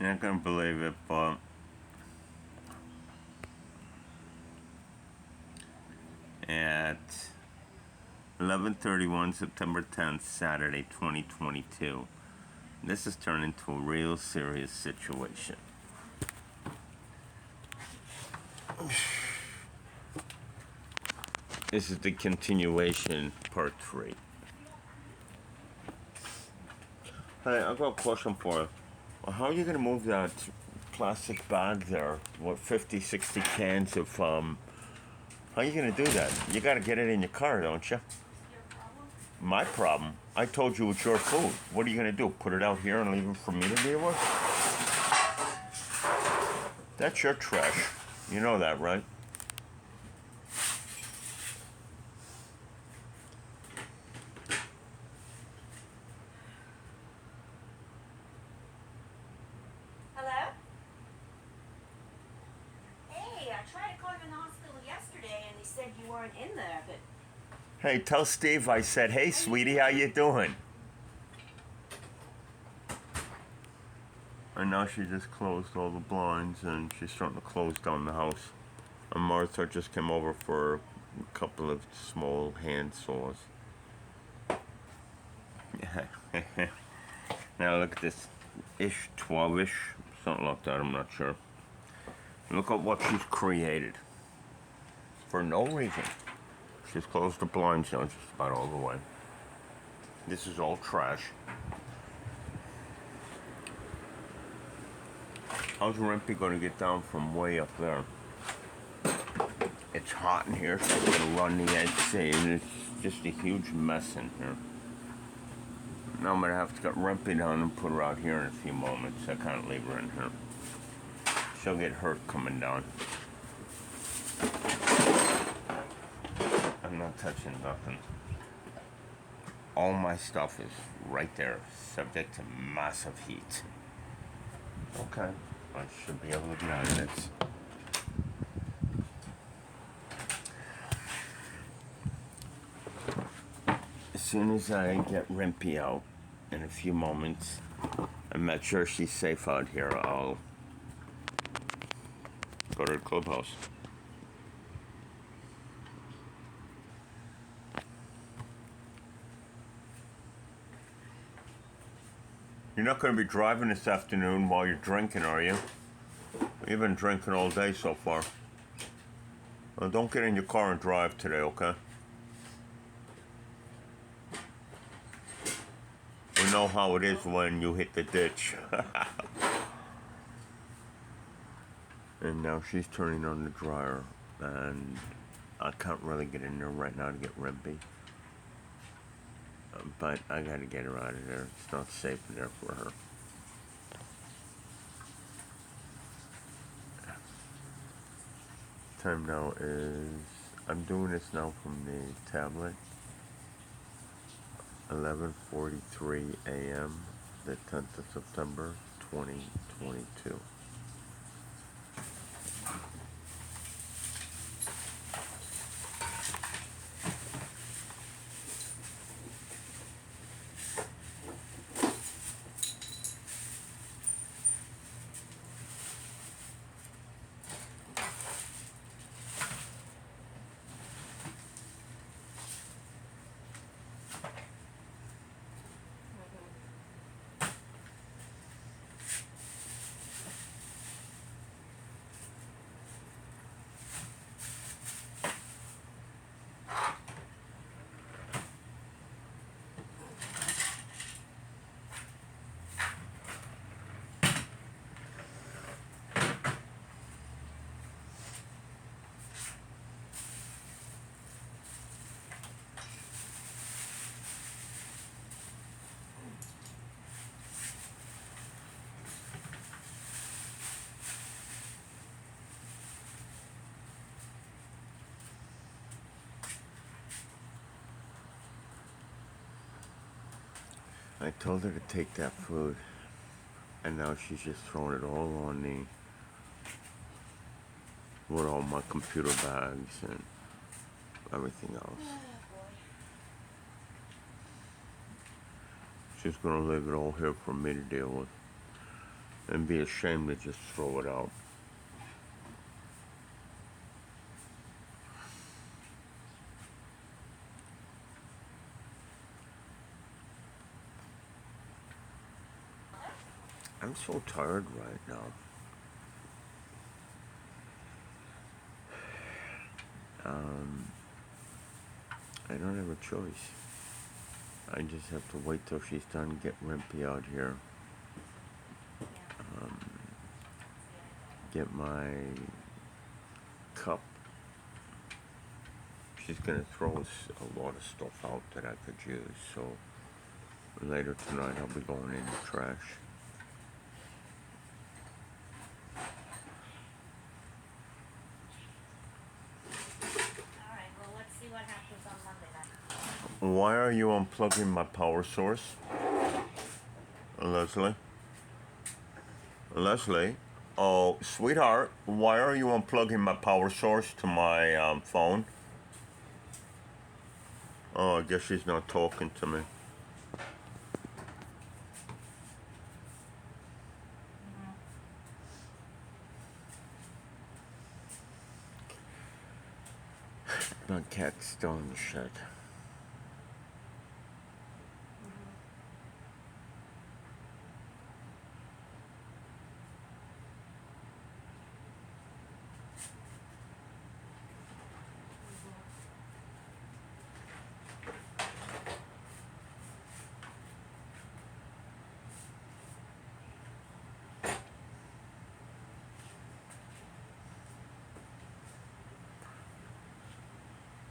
You're not gonna believe it, but at 11:31, September 10th, Saturday, 2022, this has turned into a real serious situation. This is the continuation, part 3. Hey, I've got a question for you. How are you gonna move that plastic bag there? What, 50, 60 cans of, how are you gonna do that? You gotta get it in your car, don't you? My problem? I told you it's your food. What are you gonna do? Put it out here and leave it for me to deal with? That's your trash. You know that, right? Hello? Hey, I tried to call you in the hospital yesterday and they said you weren't in there, but... Hey, tell Steve I said, hey, sweetie, how you doing? And now she just closed all the blinds and she's starting to close down the house. And Martha just came over for a couple of small hand saws. Now look at this. 12-ish, something like that, I'm not sure. Look at what she's created. For no reason. She's closed the blinds down just about all the way. This is all trash. How's Rimpy going to get down from way up there? It's hot in here, so I'm going to run the AC, and it's just a huge mess in here. Now I'm going to have to get Rimpy down and put her out here in a few moments. I can't leave her in here. She'll get hurt coming down. I'm not touching nothing. All my stuff is right there, subject to massive heat. Okay, I should be able to get out of this. As soon as I get Rimpy out in a few moments, I'm not sure she's safe out here, I'll go to the clubhouse. You're not going to be driving this afternoon while you're drinking, are you? You've been drinking all day so far. Well, don't get in your car and drive today, okay? We know how it is when you hit the ditch. And now she's turning on the dryer, and I can't really get in there right now to get Rimpy. But I gotta get her out of there. It's not safe in there for her. Time now is, I'm doing this now from the tablet. 11:43 a.m. the 10th of September 2022. I told her to take that food, and now she's just throwing it all on the, with all my computer bags and everything else. She's gonna leave it all here for me to deal with. and be ashamed to just throw it out. I'm so tired right now. I don't have a choice. I just have to wait till she's done, get Rimpy out here, get my cup. She's gonna throw a lot of stuff out that I could use, so later tonight I'll be going in the trash. Alright, well, let's see what happens on Monday then. Why are you unplugging my power source, Leslie? Leslie? Oh, sweetheart, why are you unplugging my power source to my phone? Oh, I guess she's not talking to me. My cat's still in the shed.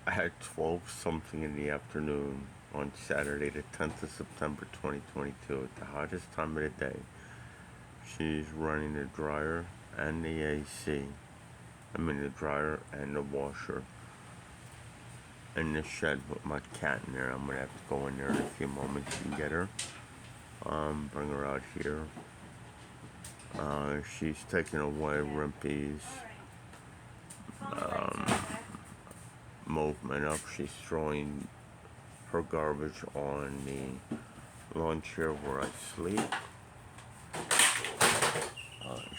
I had 12 something in the afternoon on Saturday, the 10th of September 2022, at the hottest time of the day. She's running the dryer and the AC. I mean, the dryer and the washer in the shed with my cat in there. I'm gonna have to go in there in a few moments and get her. Bring her out here. She's taking away Rimpy's movement up. She's throwing her garbage on the lawn chair where I sleep.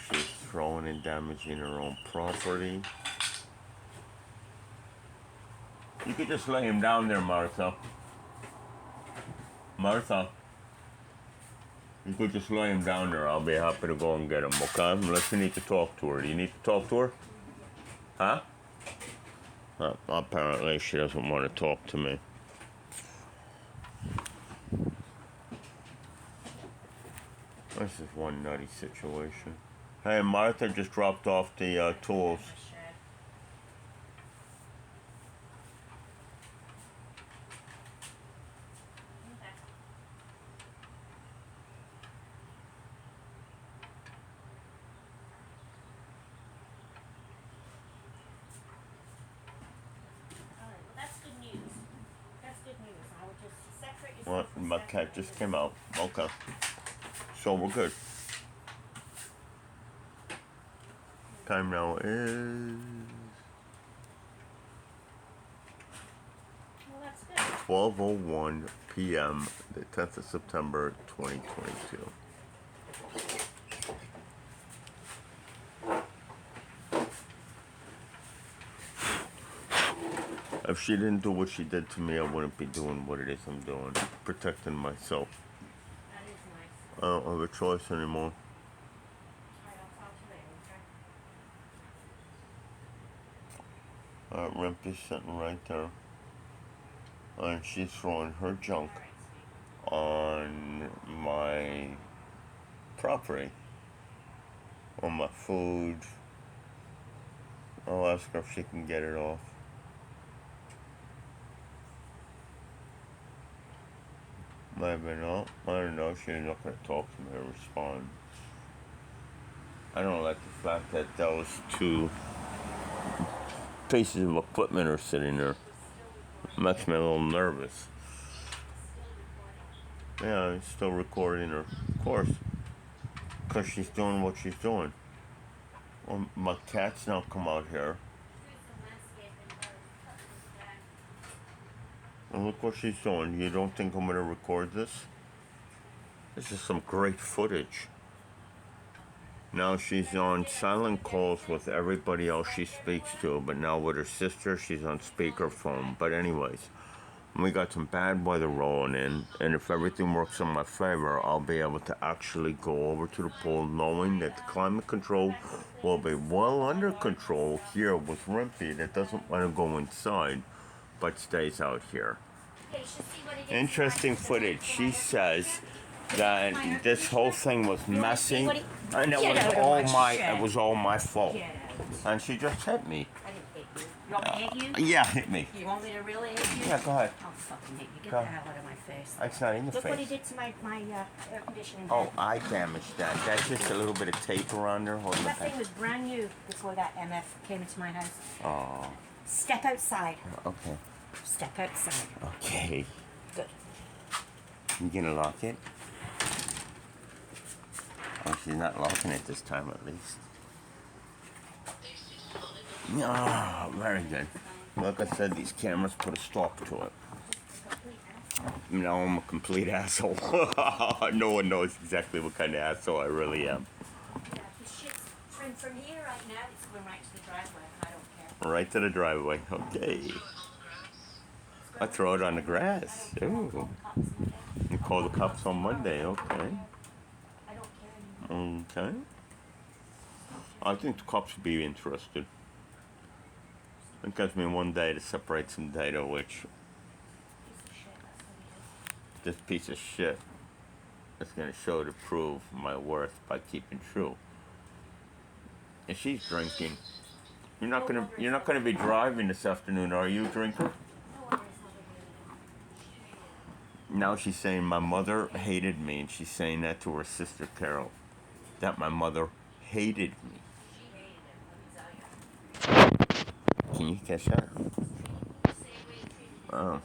She's throwing and damaging her own property. You could just lay him down there, Martha. Martha. You could just lay him down there. I'll be happy to go and get him, okay? Unless you need to talk to her. Do you need to talk to her? Huh? Apparently she doesn't want to talk to me. This is one nutty situation. Hey, Martha just dropped off the tools. Well, my cat just came out. Okay. So we're good. Time now is 12:01 p.m. the 10th of September 2022. If she didn't do what she did to me, I wouldn't be doing what it is I'm doing. Protecting myself. That is nice. I don't have a choice anymore. Alright, I'll talk to you later, okay? Rimpy's sitting right there. And she's throwing her junk Alright, on sweetie. my property. On my food. I'll ask her if she can get it off. Maybe not. I don't know. She's not going to talk to me or respond. I don't like the fact that those two pieces of equipment are sitting there. Makes me a little nervous. Yeah, it's still recording her. Of course. Because she's doing what she's doing. Well, my cat's now come out here. And look what she's doing. You don't think I'm going to record this? This is some great footage. Now she's on silent calls with everybody else she speaks to, but now with her sister, she's on speakerphone. But anyways, we got some bad weather rolling in, and if everything works in my favor, I'll be able to actually go over to the pool knowing that the climate control will be well under control here with Rimpy that doesn't want to go inside, but stays out here. Okay, you should see what it is. Interesting footage. She says that this whole thing was messy, and it was all my fault, Get out. and she just hit me. I didn't hit you. You want me to hit you? Yeah, hit me. You want me to really hit you? Yeah, go ahead. I'll fucking hit you. Get Go. the hell out of my face. It's not in your Look what he face. did to my air conditioning. Oh, vent. I damaged that. That's just a little bit of tape around there holding That it thing back. was brand new before that MF came into my house. Oh, Step outside. okay. Step outside. Okay. Good. You gonna lock it? Oh, she's not locking it this time at least. Ah, very good. Like I said, these cameras put a stop to it. Now I'm a complete asshole. No one knows exactly what kind of asshole I really am. Yeah, this shit's from here right now. It's going right to the driveway. I don't care. Right to the driveway. Okay. I throw it on the grass. Ooh. You call the cops on Monday. Okay. I don't care anymore. Okay. I think the cops would be interested. It gives me one day to separate some data, which Piece of shit. That's what he is. this piece of shit is going to show to prove my worth by keeping true. And she's drinking. You're not gonna be driving this afternoon, are you, drinker? No worries, Now she's saying my mother hated me, and she's saying that to her sister Carol. That my mother hated me. She hated him. Let me tell you. Can you catch that? Oh.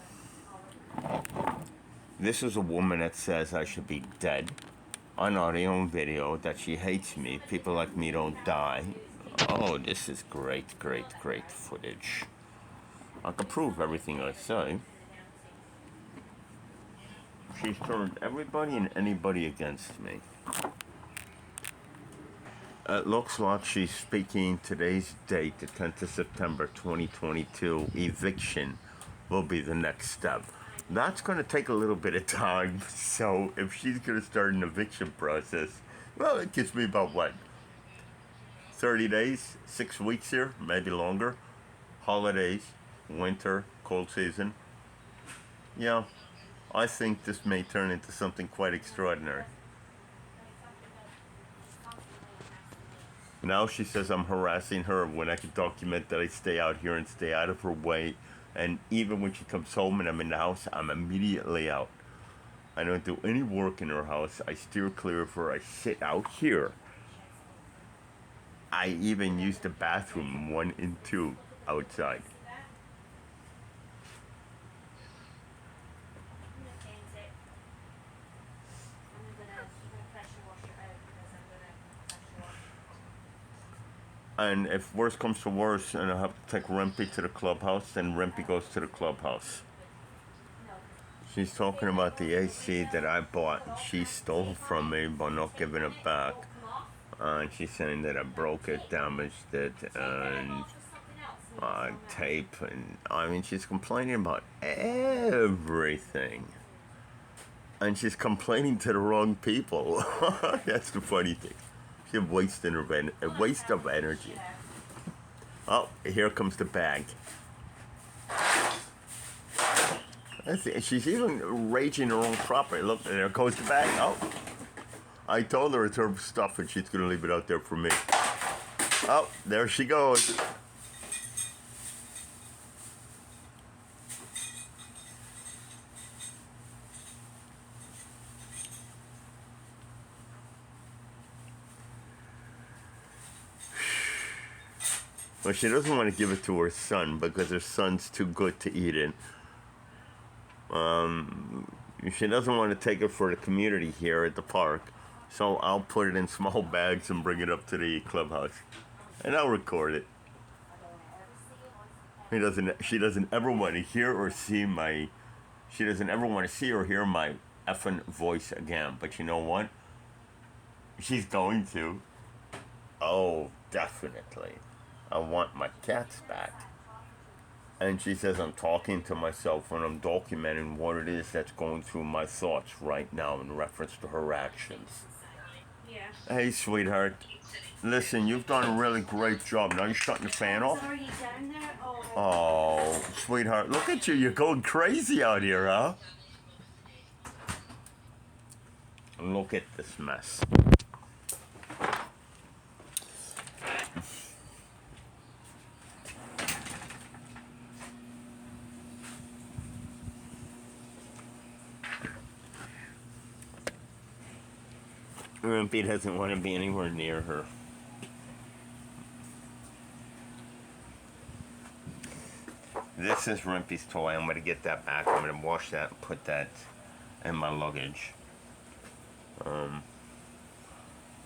This is a woman that says I should be dead. On audio and video that she hates me. People like me don't die. Oh, this is great, great, great footage. I can prove everything I say. She's turned everybody and anybody against me. It looks like she's speaking today's date, the 10th of September 2022. Eviction will be the next step. That's going to take a little bit of time. So if she's going to start an eviction process, well, it gives me about what? 30 days, 6 weeks here, maybe longer. Holidays, winter, cold season. Yeah, I think this may turn into something quite extraordinary. Now she says I'm harassing her when I can document that I stay out here and stay out of her way. And even when she comes home and I'm in the house, I'm immediately out. I don't do any work in her house. I steer clear of her. I sit out here. I even use the bathroom 1 and 2 outside. I'm gonna change it. I'm gonna pressure wash it out because I'm gonna pressure wash it. And if worse comes to worse and I have to take Rempy to the clubhouse, then Rempy goes to the clubhouse. She's talking about the AC that I bought and she stole from me by not giving it back. And she's saying that I broke it, damaged it, and tape. And I mean, she's complaining about everything. And she's complaining to the wrong people. That's the funny thing. She's wasting a waste of energy. Oh, here comes the bag. She's even raging her own property. Look, there goes the bag. Oh, I told her it's her stuff and she's going to leave it out there for me. Oh, there she goes. Well, she doesn't want to give it to her son because her son's too good to eat it. She doesn't want to take it for the community here at the park, so I'll put it in small bags and bring it up to the clubhouse, and I'll record it. She doesn't ever want to hear or see my. She doesn't ever want to see or hear my effing voice again. But you know what? She's going to. Oh, definitely. I want my cats back. And she says I'm talking to myself when I'm documenting what it is that's going through my thoughts right now in reference to her actions. Yeah. Hey, sweetheart. Listen, you've done a really great job. Now you're shutting the fan It's off? already down there? Oh. Oh, sweetheart, look at you. You're going crazy out here, huh? Look at this mess. Rumpy doesn't want to be anywhere near her. This is Rumpy's toy. I'm going to get that back. I'm going to wash that and put that in my luggage.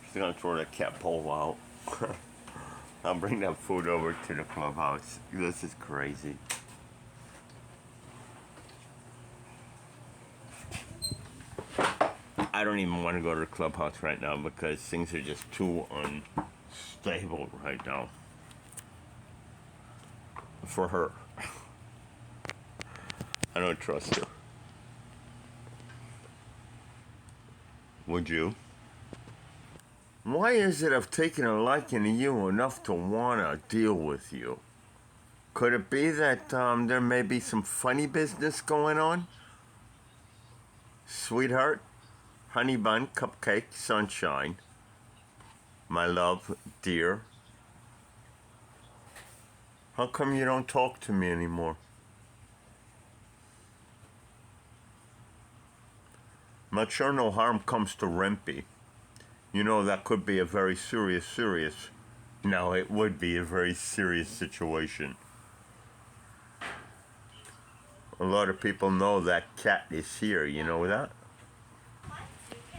She's going to throw that cat pole out. I'll bring that food over to the clubhouse. This is crazy. I don't even want to go to the clubhouse right now because things are just too unstable right now. For her. I don't trust her. Would you? Why is it I've taken a liking to you enough to want to deal with you? Could it be that there may be some funny business going on? Sweetheart, honey bun, cupcake, sunshine, my love, dear. How come you don't talk to me anymore? I'm not sure no harm comes to Rempy. You know that could be a very serious. No, it would be a very serious situation. A lot of people know that cat is here, you know that?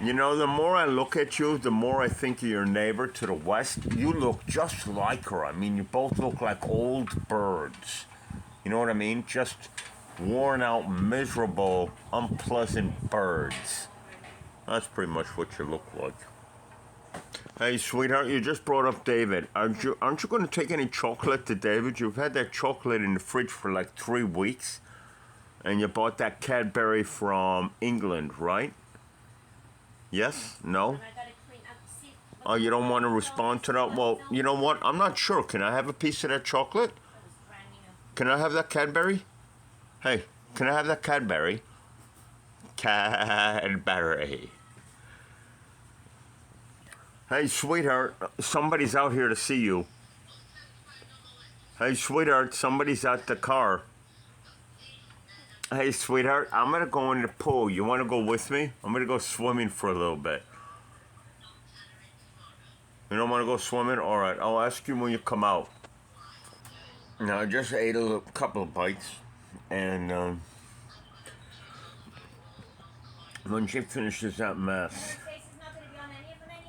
You know, the more I look at you, the more I think of your neighbor to the west. You look just like her. I mean, you both look like old birds. You know what I mean? Just worn out, miserable, unpleasant birds. That's pretty much what you look like. Hey, sweetheart, you just brought up David. Aren't you going to take any chocolate to David? You've had that chocolate in the fridge for like 3 weeks. And you bought that Cadbury from England, right? Yes? No? Oh, you don't want to respond to that? Well, you know what? I'm not sure. Can I have a piece of that chocolate? Can I have that Cadbury? Hey, can I have that Cadbury? Cadbury. Hey, sweetheart, somebody's out here to see you. Hey, sweetheart, somebody's at the car. Hey, sweetheart, I'm going to go in the pool. You want to go with me? I'm going to go swimming for a little bit. You don't want to go swimming? All right, I'll ask you when you come out. Now, I just ate a couple of bites, and when she finishes that mess,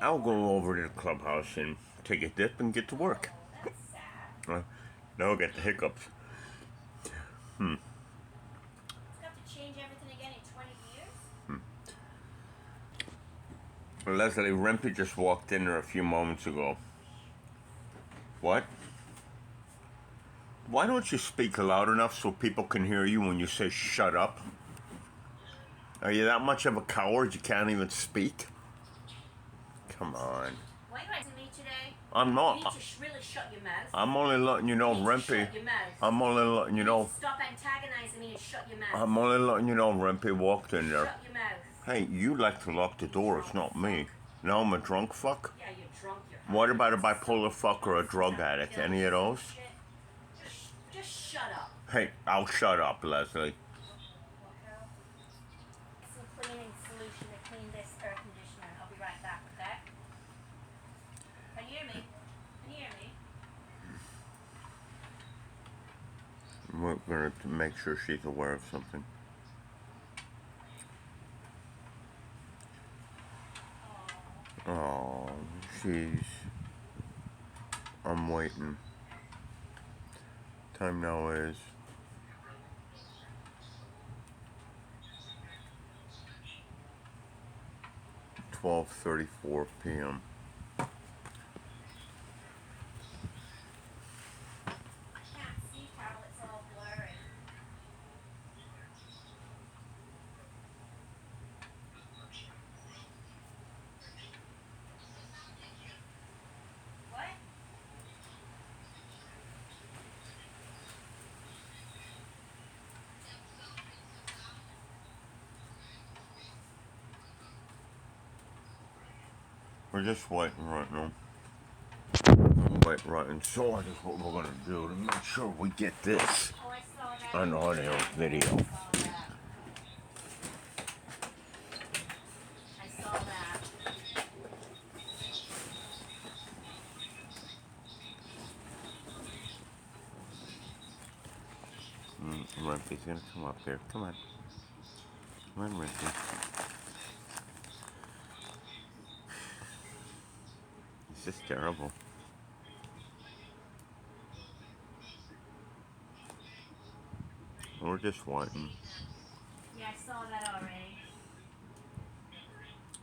I'll go over to the clubhouse and take a dip and get to work. Now I'll get the hiccups. Change everything again in 20 years? Leslie, Rempy just walked in there a few moments ago. What? Why don't you speak loud enough so people can hear you when you say shut up? Are you that much of a coward you can't even speak? Come on. Why are you asking me today? I'm not. You need to really shut your mouth. I'm only letting you know, You need to Rempy. shut your mouth. I'm only letting you know. Stop antagonizing me and shut your mouth. I'm only letting you know, Rempy walked in there. Shut your mouth. Hey, you like to lock the door, it's not me. Now I'm a drunk fuck? Yeah, you're drunk. What about a bipolar fuck or a drug addict? Any of those? Just shut up. Hey, I'll shut up, Leslie. Some cleaning solution to clean this air conditioner. I'll be right back, okay? Can you hear me? Can you hear me? We're going to make sure she's aware of something. Oh, I'm waiting. Time now is 12:34 p.m. We're just waiting right now. Wait, right, and so I just what we're gonna do to make sure we get this Oh, I saw that. on audio, video. I saw that. Rumpy's gonna come up here. Come on. Come on, Rumpy. This is terrible. We're just waiting. Yeah, I saw that already.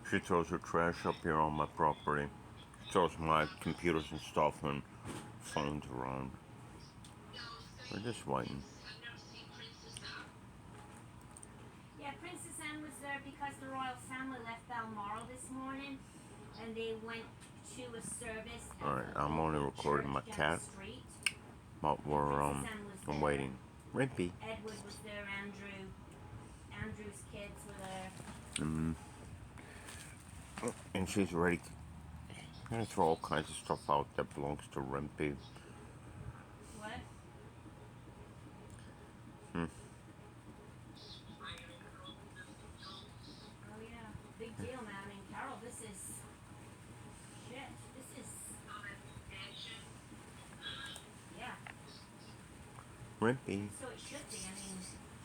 She throws her trash up here on my property. She throws my computers and stuff and phones around. We're just waiting. Yeah, Princess Anne was there because the royal family left Balmoral this morning, and they went to a service. Alright, I'm only recording my cat, but we're I'm waiting. Rimpy. Edward was there, Andrew's kids were there. And she's ready. I'm gonna throw all kinds of stuff out that belongs to Rimpy. What? Oh yeah, big deal, man. I mean, Carol, this is shit. This is yeah. Rimpy. So it should be. I mean,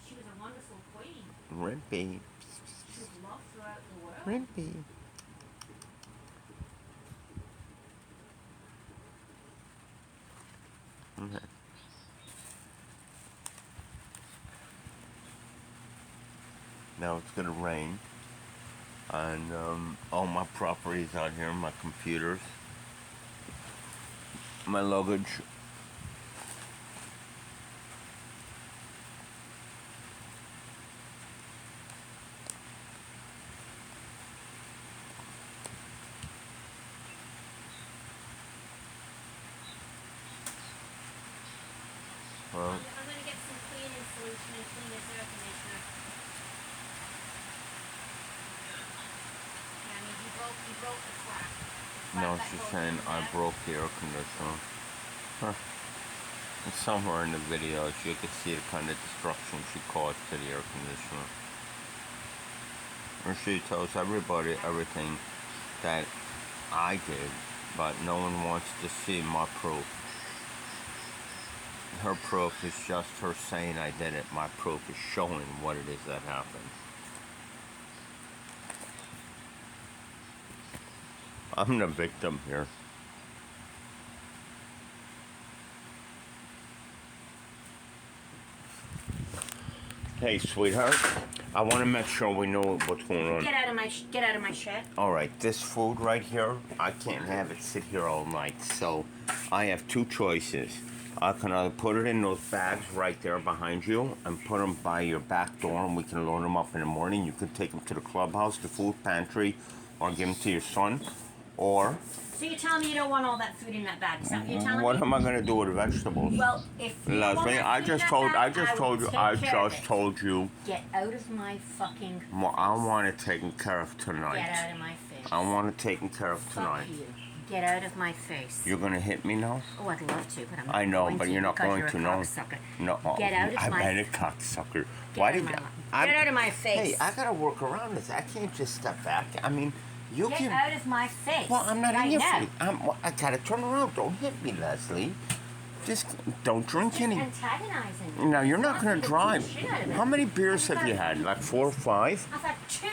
she was a wonderful queen. Rimpy. She was loved throughout the world. Rimpy. Okay. Now it's gonna rain, and all my properties out here, my computers, my luggage. Well, I'm gonna get some cleaning solution and clean this air conditioner. Yeah, I mean, you broke the flap. no, she's saying I broke the air conditioner. Huh. And somewhere in the videos you can see the kind of destruction she caused to the air conditioner. And she tells everybody everything that I did, but no one wants to see my proof. Her proof is just her saying I did it. My proof is showing what it is that happened. I'm the victim here. Hey, sweetheart. I want to make sure we know what's going on. Get out of my shed. All right, this food right here, I can't have it sit here all night. So I have two choices. I can either put it in those bags right there behind you and put them by your back door, and we can load them up in the morning. You can take them to the clubhouse, the food pantry, or give them to your son. Or So you're telling me you don't want all that food in that bag? Is that what you're telling what me? am I gonna do with the vegetables? Well, if you want Leslie, that I food in just that told bag, I will take care of just it. told you. Get out of my fucking. Well, I want it taken care of tonight. Get out of my face. I want it taken care of Fuck tonight. you. Get out of my face. You're gonna hit me now? Oh, I'd love to, but I'm not I know, going but to you're not because going you're to a know. cocksucker. No, Get out of I've my- been a cocksucker. Get Why out did of my you? life. Get out of my face. Hey, I gotta work around this. I can't just step back. I mean, you Get can. out of my face. Well, I'm not right in your now. face. I gotta turn around. Don't hit me, Leslie. Just don't drink any. Antagonizing me. No, you're not Wants gonna me to beat drive. the shit out of How it. many beers have you had? Like 4 or 5? I've had 2.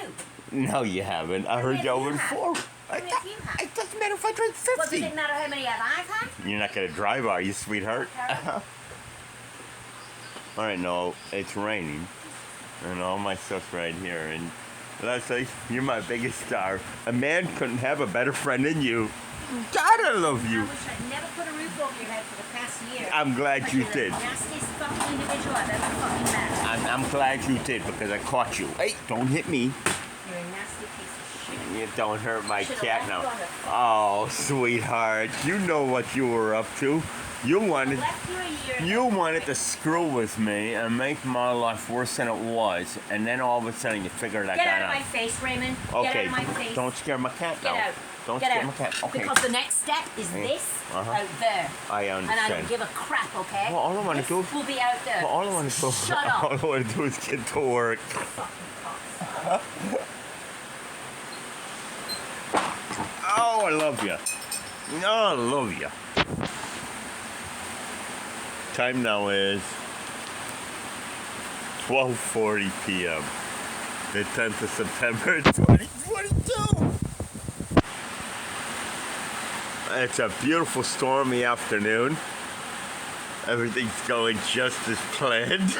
No, you haven't. I heard many you have you over had? 4. How many have you had? It doesn't matter if I drink Well, does 50. it matter how many have I've had? You're not gonna drive, are you, sweetheart? Okay. All right, no, it's raining, and all my stuff's right here. And Leslie, you're my biggest star. A man couldn't have a better friend than you. God, I love I you. wish I'd never put a roof over your head for the past year. I'm glad But you you're did. the nastiest fucking individual I've ever fucking met. I'm glad you did because I caught you. Hey, don't hit me. You're a nasty piece of shit. You don't hurt my Should've cat left now. you on the- Oh, sweetheart, you know what you were up to. You wanted. Left you a year. You wanted to screw with me and make my life worse than it was, and then all of a sudden you figured I Get got out of out. my face, Raymond. Get out Okay, of my face. don't scare my cat Get now. out. Don't Get skip out. my cat. Okay. Because the next step is this Uh-huh. out there. I And I don't understand. give a crap, okay? Well, all I wanna This do- will be out there. Well, all I want to do, Shut up. all I want to do is get to work. Oh, I love you. Oh, I love you. Time now is 12:40 p.m. The 10th of September, 2022. It's a beautiful stormy afternoon. Everything's going just as planned.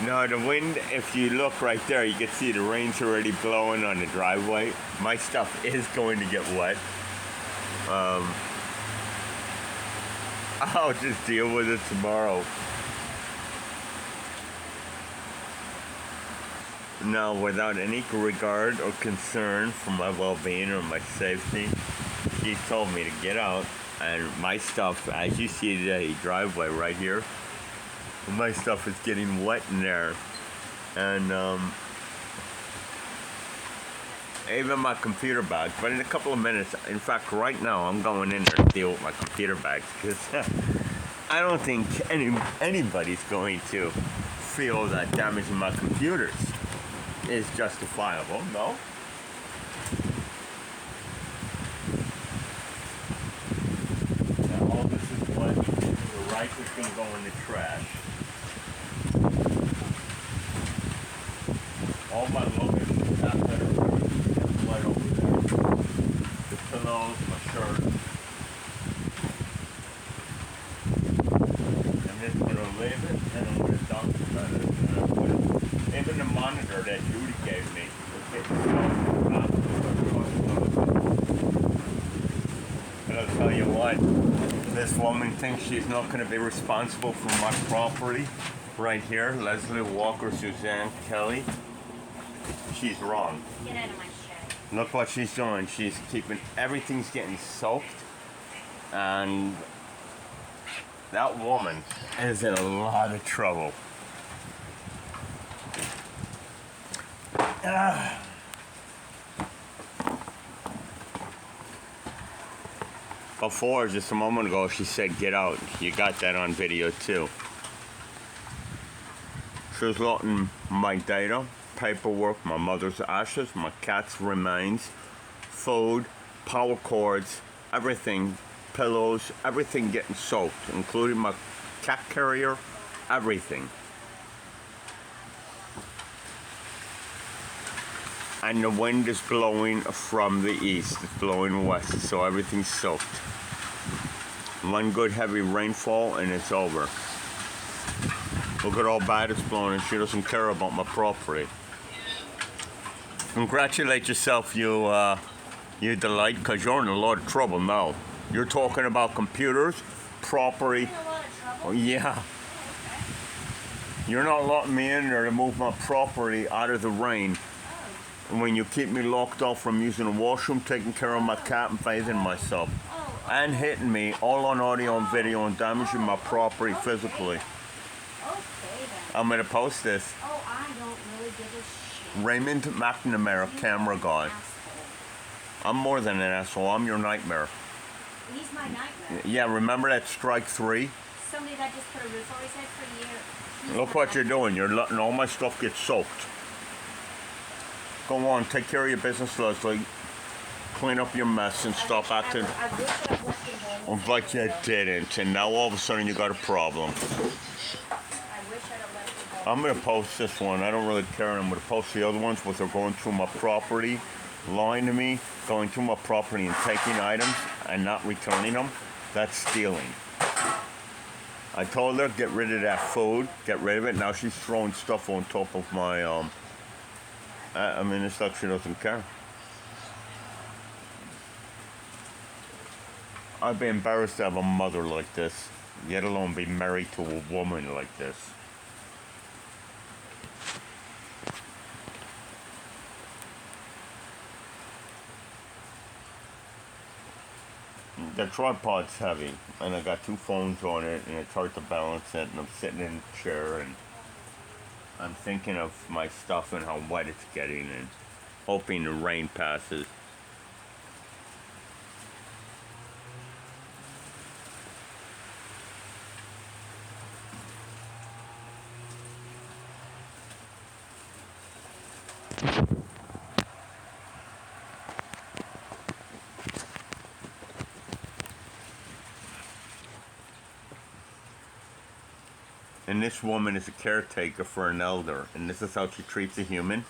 No, the wind, if you look right there, you can see the rain's already blowing on the driveway. My stuff is going to get wet. I'll just deal with it tomorrow. Now, without any regard or concern for my well-being or my safety, she told me to get out, and my stuff, as you see the driveway right here, my stuff is getting wet in there, and even my computer bags. But in a couple of minutes, in fact, right now, I'm going in there to deal with my computer bags because I don't think anybody's going to feel that damaging my computers is justifiable. No. Now, all this is what the rice is going to go in the trash. All my luggage is that better right over there. The pillows, my shirt. I'm just going to leave it and I'm going to dump it. Even the monitor that Judy gave me was getting but I'll tell you what, this woman thinks she's not going to be responsible for my property right here. Leslie Walker, Suzanne Kelly. She's wrong. Get out of my shed. Look what she's doing. She's keeping, everything's getting soaked. And that woman is in a lot of trouble. Before, just a moment ago, she said, get out. You got that on video too. She was looting my data, paperwork, my mother's ashes, my cat's remains, food, power cords, everything, pillows, everything getting soaked, including my cat carrier, everything. And the wind is blowing from the east, it's blowing west, so everything's soaked. One good heavy rainfall and it's over. Look at how bad it's blowing, and she doesn't care about my property. Congratulate yourself, you Delight, because you're in a lot of trouble now. You're talking about computers, property. In a lot of trouble. Oh, yeah. You're not letting me in there to move my property out of the rain. When you keep me locked off from using the washroom, taking care of my cat and bathing myself. And hitting me all on audio and video and damaging my property physically. Okay then. I'm going to post this. Oh, I don't really give a shit. Raymond McNamara, camera guy. Asshole. I'm more than an asshole. I'm your nightmare. He's my nightmare. Yeah, remember that strike 3? Somebody that just put a roof over his head for a year. He's Look my what you're nightmare. doing. You're letting all my stuff get soaked. Go on, take care of your business, Leslie. Clean up your mess and stop acting I wish I'd left it home. like you didn't. And now all of a sudden you got a problem. I wish I'd have left it home. I'm going to post this one. I don't really care. I'm going to post the other ones where they're going through my property, lying to me, going through my property and taking items and not returning them. That's stealing. I told her, get rid of that food, get rid of it. Now she's throwing stuff on top of my, I mean, it's like she doesn't care. I'd be embarrassed to have a mother like this, let alone be married to a woman like this. The tripod's heavy, and I got 2 phones on it, and it's hard to balance it, and I'm sitting in a chair, and I'm thinking of my stuff and how wet it's getting, and hoping the rain passes. And this woman is a caretaker for an elder, and this is how she treats a human.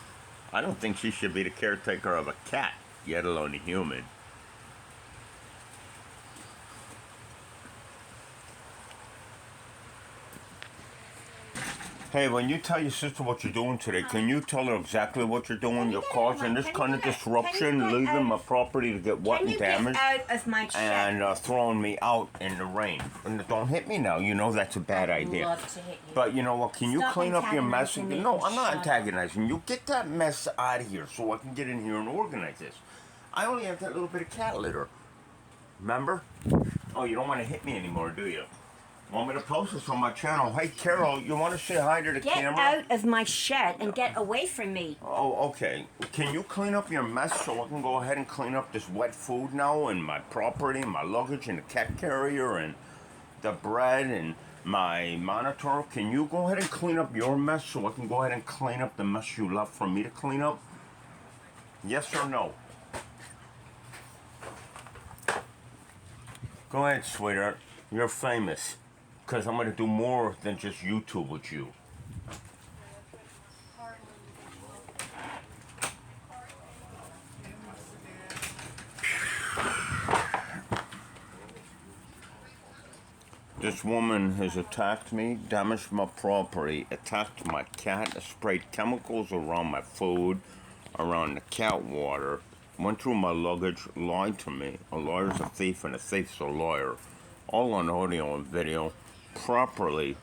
I don't think she should be the caretaker of a cat, yet alone a human. Hey, when you tell your sister what you're doing today, can you tell her exactly what you're doing? You're causing this kind of disruption, leaving my property to get wet Can and you get damaged, out of my shed? and throwing me out in the rain. And don't hit me now. You know that's a bad idea. Love to hit you. But you know what? Can you Stop clean up your mess? antagonizing me No, and I'm not shut up. antagonizing you. Get that mess out of here so I can get in here and organize this. I only have that little bit of cat litter. Remember? Oh, you don't want to hit me anymore, do you? Want me to post this on my channel? Hey, Carol, you want to say hi to the Get camera? out of my shed and get away from me. Oh, okay. Can you clean up your mess so I can go ahead and clean up this wet food now and my property and my luggage and the cat carrier and the bread and my monitor? Can you go ahead and clean up your mess so I can go ahead and clean up the mess you left for me to clean up? Yes or no? Go ahead, sweetheart. You're famous. Because I'm going to do more than just YouTube with you. This woman has attacked me, damaged my property, attacked my cat, sprayed chemicals around my food, around the cat water, went through my luggage, lied to me. A lawyer's a thief and a thief's a lawyer. All on audio and video, properly,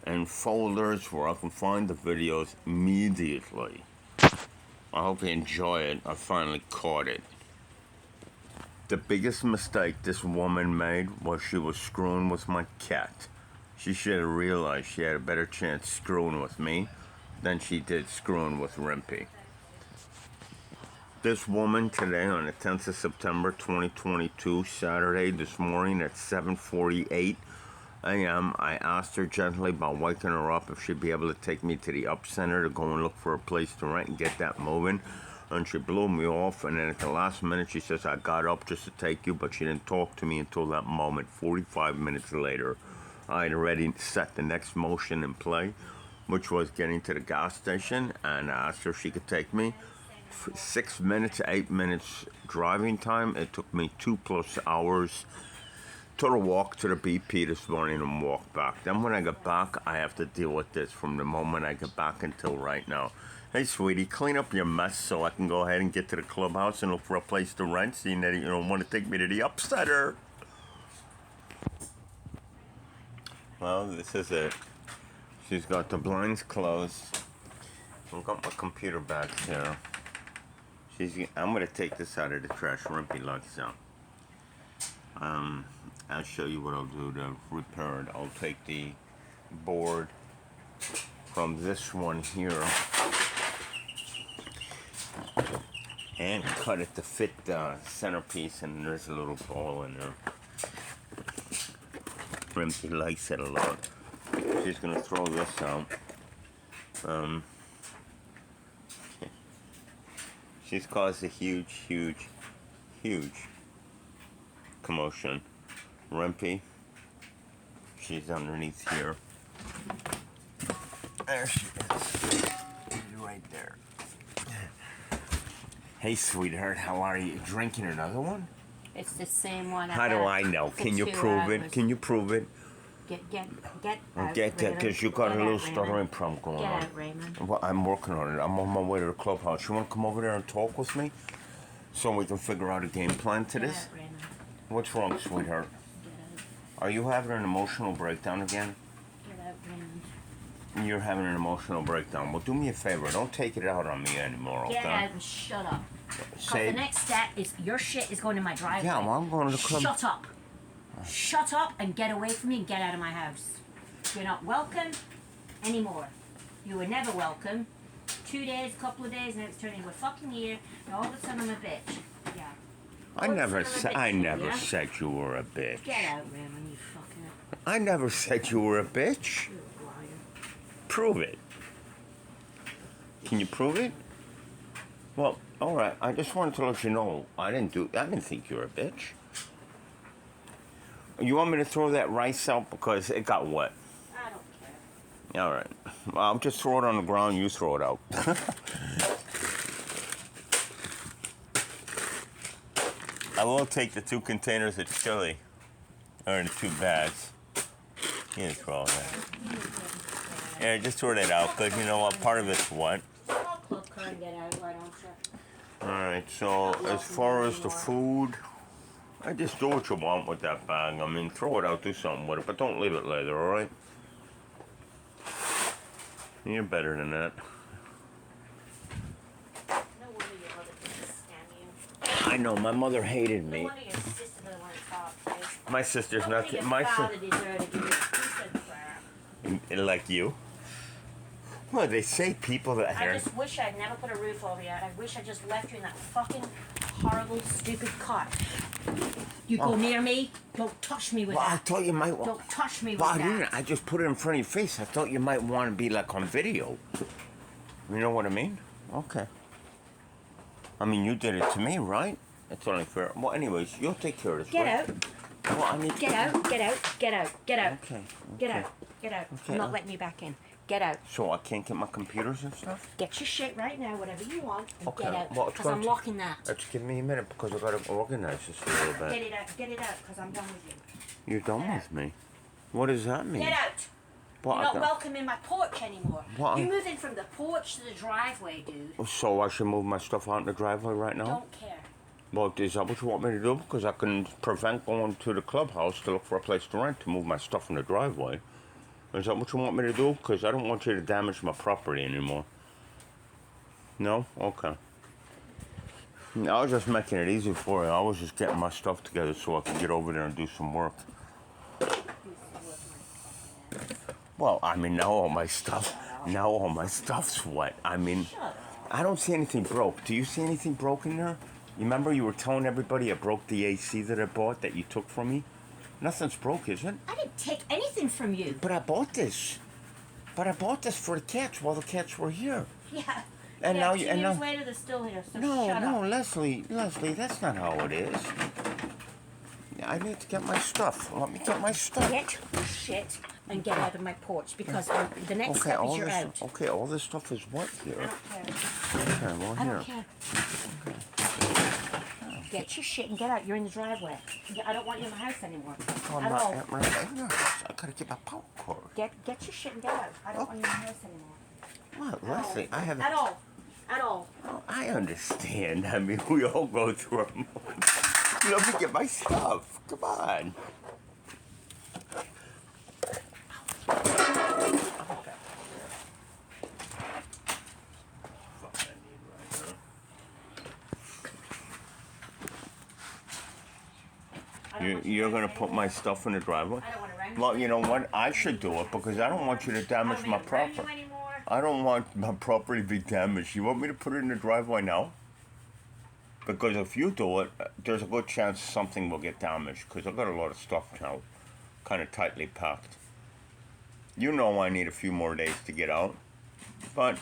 in folders where I can find the videos immediately. I hope you enjoy it. I finally caught it. The biggest mistake this woman made was she was screwing with my cat. She should have realized she had a better chance screwing with me than she did screwing with Rimpy. This woman today on the 10th of September 2022, Saturday this morning at 7:48 a.m., I asked her gently about waking her up if she'd be able to take me to the Up Center to go and look for a place to rent and get that moving. And she blew me off, and then at the last minute she says, I got up just to take you, but she didn't talk to me until that moment. 45 minutes later, I had already set the next motion in play, which was getting to the gas station, and I asked her if she could take me. 6 minutes, 8 minutes driving time. It took me 2+ hours to walk to the BP this morning and walk back. Then when I get back, I have to deal with this from the moment I get back until right now. Hey, sweetie, clean up your mess so I can go ahead and get to the clubhouse and look for a place to rent, seeing that you don't want to take me to the Up Center. Well, this is it. She's got the blinds closed. I've got my computer back here. I'm going to take this out of the trash. Rimpy likes that. I'll show you what I'll do to repair it. I'll take the board from this one here and cut it to fit the centerpiece, and there's a little ball in there. Rimpy likes it a lot. She's going to throw this out. She's caused a huge commotion. Rimpy, she's underneath here. There she is. Right there. Hey, sweetheart, how are you? Drinking another one? It's the same one. How do I know? Can you prove it? Can you prove it? Get out, Get that, because you got a little stuttering problem going Get on. out, Raymond. Well, I'm working on it. I'm on my way to the clubhouse. You want to come over there and talk with me so we can figure out a game plan to Get this? out, Raymond. What's wrong, sweetheart? Get Are you having an emotional breakdown again? out. Get out, Raymond. You're having an emotional breakdown. Well, do me a favor. Don't take it out on me anymore, okay? Get out and shut up. Because Say, the next step is your shit is going in my driveway. yeah, well, I'm going to the club. Shut up. Shut up and get away from me and get out of my house. You're not welcome anymore. You were never welcome. 2 days, couple of days, and it's turning into a fucking year, and all of a sudden I'm a bitch. Yeah. I All of a never sudden I'm a said bitch I to you, never yeah? said you were a bitch. Get out, Raymond, you fucking I never said you were a bitch. you're a liar. Prove it. Can you prove it? Well, all right. I just wanted to let you know I didn't think you were a bitch. You want me to throw that rice out because it got wet? I don't care. All right. Well, I'll just throw it on the ground. You throw it out. I will take the 2 containers of chili, or the 2 bags. You can throw that. Yeah, just throw that out because you know what? Part of it's wet. Small club car and get out, why don't you? All right. So as far as the food, I just do what you want with that bag. I mean, throw it out, do something with it, but don't leave it later. All right? You're better than that. No wonder your mother couldn't stand you. I know. My mother hated No me. wonder your sister doesn't want to talk to you. My sister's No not. wonder your My father deserved to give you a piece of crap. like you. Well, they say people that I are. just wish I'd never put a roof over you. I wish I just left you in that fucking horrible, stupid cot. You go near me, don't touch me with Well, I that. thought you might. Don't touch me with Well, I that. didn't. I just put it in front of your face. I thought you might want to be like on video. You know what I mean? Okay. I mean, you did it to me, right? It's only fair. Well, anyways, you'll take care of this. Get right? out. Well, I need to Get out. Get out. Get out. Get out. Okay. Get okay. out. Get out. Okay, I'm not letting you back in. Get out. So I can't get my computers and stuff? Get your shit right now, whatever you want, and Okay, get out. well, it's Because going I'm to- locking that. Just give me a minute because I gotta organize this a little Get bit. it out. Get it out, because I'm done with you. You're done with me. What does that mean? Get out. Well, You're I not got- welcome in my porch anymore. Well, You're I- moving from the porch to the driveway, dude. So I should move my stuff out in the driveway right now? Don't care. Well, is that what you want me to do? Because I can prevent going to the clubhouse to look for a place to rent to move my stuff in the driveway. Is that what you want me to do? Because I don't want you to damage my property anymore. No? Okay. I was just making it easy for you. I was just getting my stuff together so I could get over there and do some work. Well, I mean, now all my stuff's wet. I mean, Shut up. I don't see anything broke. Do you see anything broken there? You remember you were telling everybody I broke the AC that I bought that you took from me? Nothing's broke, is it? I didn't take anything from you. But I bought this. But I bought this for the cats while the cats were here. Yeah. And yeah, now 2 you- and years now- later, they're still here, so No, shut no, up. Leslie, that's not how it is. I need to get my stuff. Let me get my stuff. Get your shit and get out of my porch, because the next Okay, step is all you're this. out. Okay, all this stuff is what I here? don't care. Okay, well I here. don't care. Get your shit and get out. You're in the driveway. I don't want you in my house anymore. I'm At not all. at my house. I gotta get my popcorn. Get your shit and get out. I don't want you in my house anymore. What, At all. Leslie? I haven't. At all. At all. Oh, I understand. I mean, we all go through a moment. Let me get my stuff. Come on. I don't want You're in gonna house put my anymore. stuff in the driveway? I don't want to rent Well, you know what? I should do it because I don't want you to damage my property. Anymore. I don't want my property to be damaged. You want me to put it in the driveway now? Because if you do it, there's a good chance something will get damaged because I've got a lot of stuff now, kind of tightly packed. You know I need a few more days to get out, but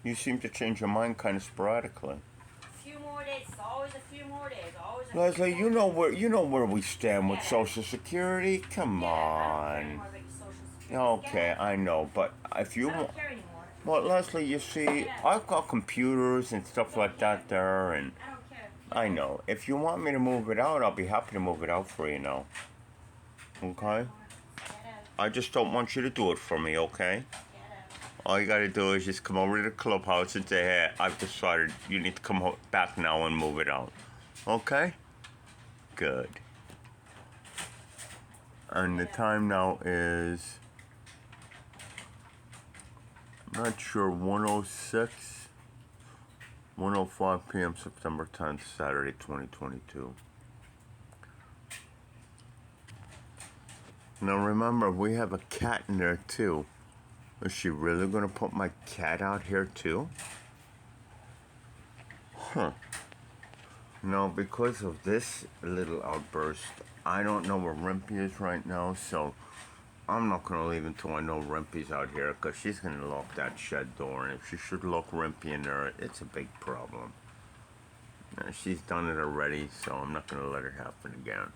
you seem to change your mind kind of sporadically. A few more days. It's always a few more days. Always a Leslie, few you more know where we stand with Yeah. Social Security. Come Yeah, I don't care on. anymore about your social security. Okay, I know, but if you I want. don't care anymore. Well, Leslie, you see, Yeah. I've got computers and stuff like that there, and I don't care. I know. If you want me to move it out, I'll be happy to move it out for you now. Okay? Get out. I just don't want you to do it for me, okay? Get out. All you gotta do is just come over to the clubhouse and say, hey, I've decided you need to come back now and move it out. Okay? Good. And the time now is, I'm not sure, 1:06, 1:05 p.m. September 10th, Saturday, 2022. Now remember, we have a cat in there too. Is she really gonna put my cat out here too? Huh. No, because of this little outburst, I don't know where Rimpy is right now, so I'm not gonna leave until I know Rimpy's out here, because she's gonna lock that shed door, and if she should lock Rimpy in there, it's a big problem. She's done it already, so I'm not gonna let it happen again.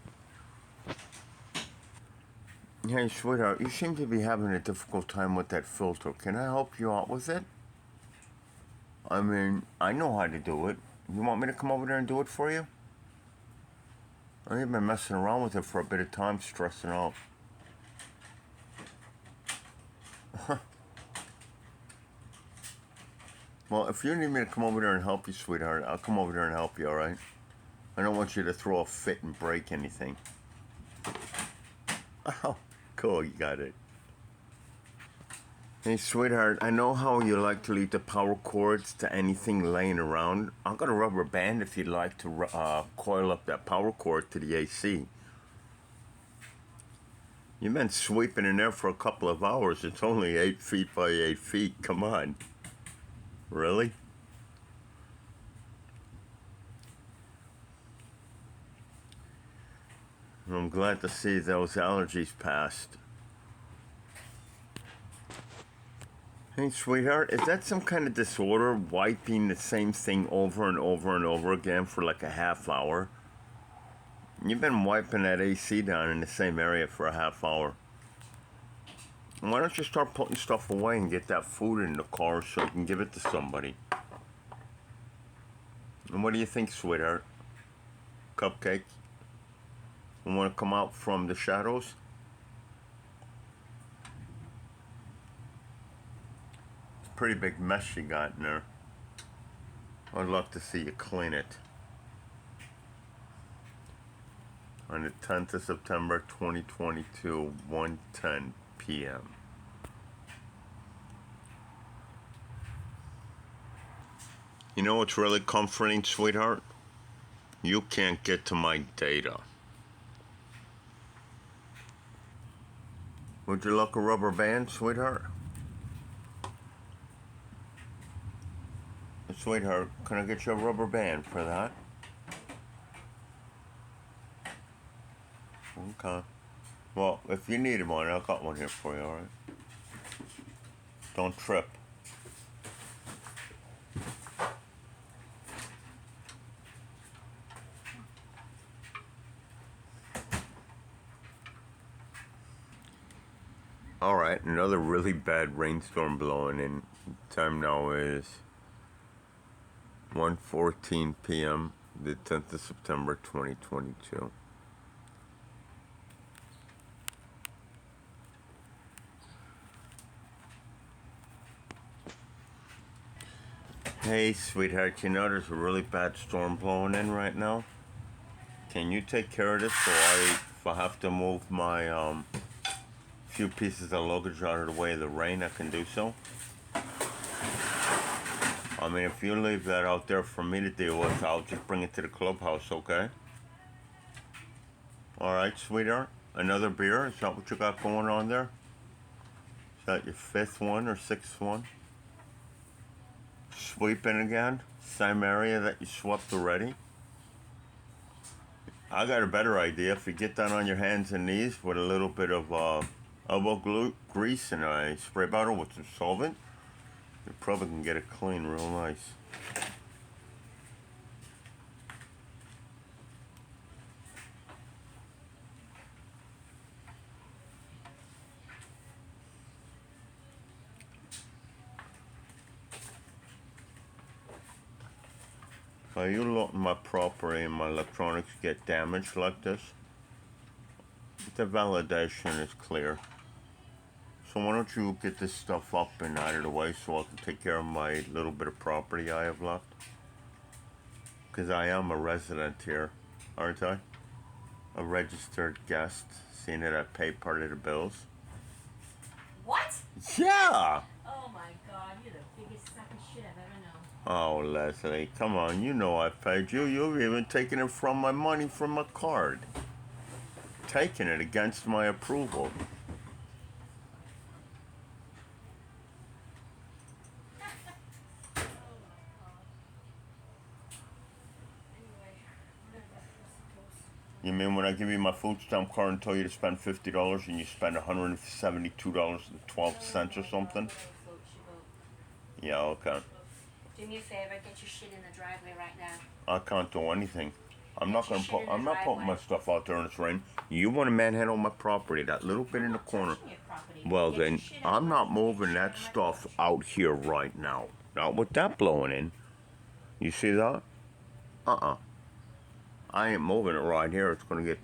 Hey, sweetheart, you seem to be having a difficult time with that filter. Can I help you out with it? I mean, I know how to do it. You want me to come over there and do it for you? I've been messing around with it for a bit of time, stressing out. Well, if you need me to come over there and help you, sweetheart, I'll come over there and help you, alright? I don't want you to throw a fit and break anything. Oh, cool, you got it. Hey, sweetheart, I know how you like to leave the power cords to anything laying around. I've got a rubber band if you'd like to coil up that power cord to the AC. You've been sweeping in there for a couple of hours. It's only 8 feet by 8 feet. Come on. Really? I'm glad to see those allergies passed. Hey, sweetheart, is that some kind of disorder, wiping the same thing over and over and over again for like a half hour? You've been wiping that AC down in the same area for a half hour. Why don't you start putting stuff away and get that food in the car so you can give it to somebody? And what do you think, sweetheart? Cupcake? You want to come out from the shadows? It's a pretty big mess you got in there. I'd love to see you clean it. On the 10th of September 2022, 1:10 p.m. You know what's really comforting, sweetheart? You can't get to my data. Would you like a rubber band, sweetheart? Sweetheart, can I get you a rubber band for that? Okay. Well, if you need one, I've got one here for you, alright? Don't trip. Alright, another really bad rainstorm blowing in. Time now is 1:14 p.m., the 10th of September 2022. Hey, sweetheart, you know there's a really bad storm blowing in right now? Can you take care of this so if I have to move my few pieces of luggage out of the way of the rain, I can do so? I mean, if you leave that out there for me to deal with, I'll just bring it to the clubhouse, okay? Alright, sweetheart. Another beer? Is that what you got going on there? Is that your 5th one or 6th one? Sweeping again? Same area that you swept already? I got a better idea. If you get down on your hands and knees with a little bit of elbow grease and a spray bottle with some solvent, you probably can get it clean real nice. If you look at my property and my electronics get damaged like this, the validation is clear. So why don't you get this stuff up and out of the way so I can take care of my little bit of property I have left? Because I am a resident here, aren't I? A registered guest, seeing that I pay part of the bills. What? Yeah! Oh my god, you're the biggest sack of shit I've ever known. Oh, Leslie, come on, you know I paid you. You've even taken it from my money from my card. Taking it against my approval. You mean when I give you my food stamp card and tell you to spend $50 and you spend $172.12 or something? Yeah, okay. Do me a favor, get your shit in the driveway right now. I can't do anything. I'm Get not your gonna shit in the I'm not putting my driveway. stuff out there in this rain. You want to manhandle my property, that little bit I'm in the not corner. touching your property. Well Get your then, shit I'm not out. Get your moving shit that out of my stuff porch. out here right now. Not with that blowing in. You see that? I ain't moving it right here. It's gonna get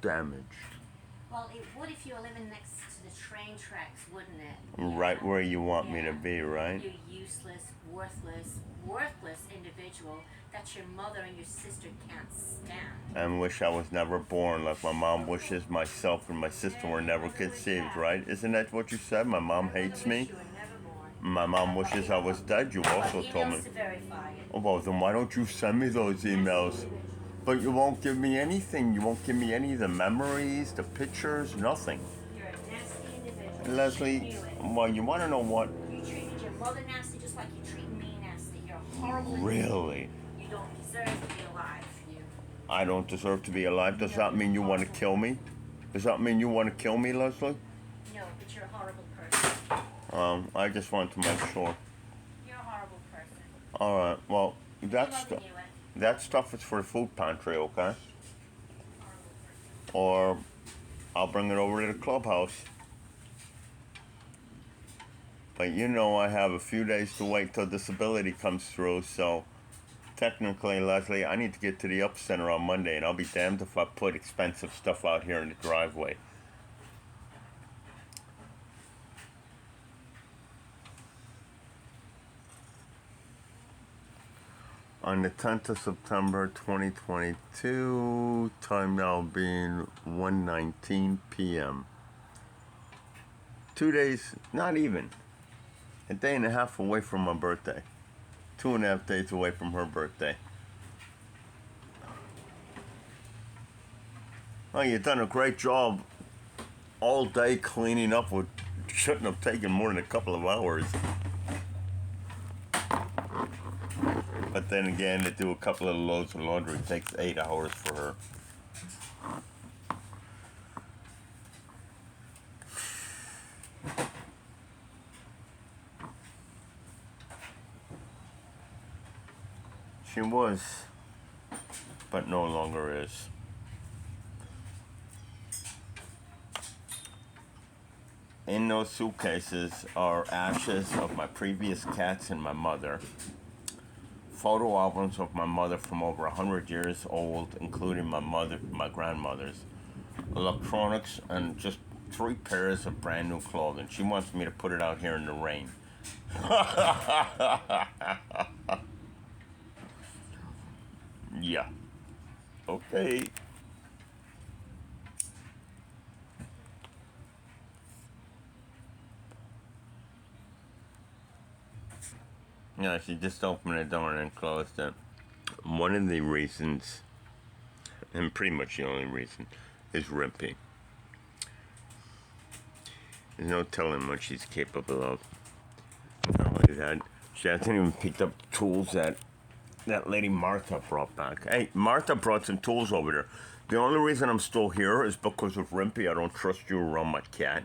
damaged. Well, it would if you were living next to the train tracks, wouldn't it? Right where you want me to Yeah. be, right? You useless, worthless individual that your mother and your sister can't stand. I wish I was never born, like my mom wishes myself and my sister were never conceived, right? Isn't that what you said? My mom hates Wish me. you were never born. My mom wishes I was dead. You also told me. Emails to verify it. Oh, well, then why don't you send me those emails? But you won't give me anything. You won't give me any of the memories, the pictures, nothing. You're a nasty individual. Leslie, You knew it. well, you want to know what? You treated your mother nasty just like you treat me nasty. You're a horrible Really? You don't deserve to be alive. You. I don't deserve to be alive. Does that mean you want to kill me? Does that mean you want to kill me, Leslie? No, but you're a horrible person. I just want to make sure. You're a horrible person. All right. Well, You that's love you, that stuff is for the food pantry, okay? horrible person. Or I'll bring it over to the clubhouse. But you know I have a few days to wait till disability comes through, so technically, Leslie, I need to get to the Up Center on Monday, and I'll be damned if I put expensive stuff out here in the driveway. On the 10th of September 2022, time now being 1:19 p.m. 2 days, not even, a day and a half away from my birthday. 2.5 days away from her birthday. Oh, you've done a great job all day cleaning up what shouldn't have taken more than a couple of hours. But then again, to do a couple of loads of laundry takes 8 hours for her. She was, but no longer is. In those suitcases are ashes of my previous cats and my mother. Photo albums of my mother from over 100 years old, including my grandmother's. Electronics, and just 3 pairs of brand new clothing. She wants me to put it out here in the rain. Yeah. Okay. Yeah, she just opened the door and then closed it. One of the reasons, and pretty much the only reason, is Rimpy. There's no telling what she's capable of. Not only that, she hasn't even picked up tools that lady Martha brought back. Hey, Martha brought some tools over there. The only reason I'm still here is because of Rimpy. I don't trust you around my cat.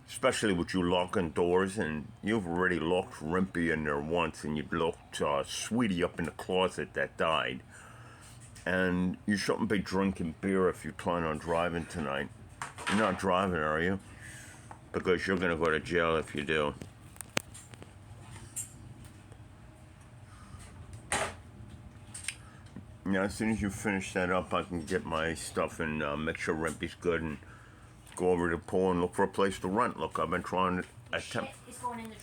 Especially with you locking doors, and you've already locked Rimpy in there once, and you locked Sweetie up in the closet that died. And you shouldn't be drinking beer if you plan on driving tonight. You're not driving, are you? Because you're going to go to jail if you do. Now, as soon as you finish that up, I can get my stuff and make sure Rimpy's good and go over to the pool and look for a place to rent. Look, I've been trying to Shit is going in the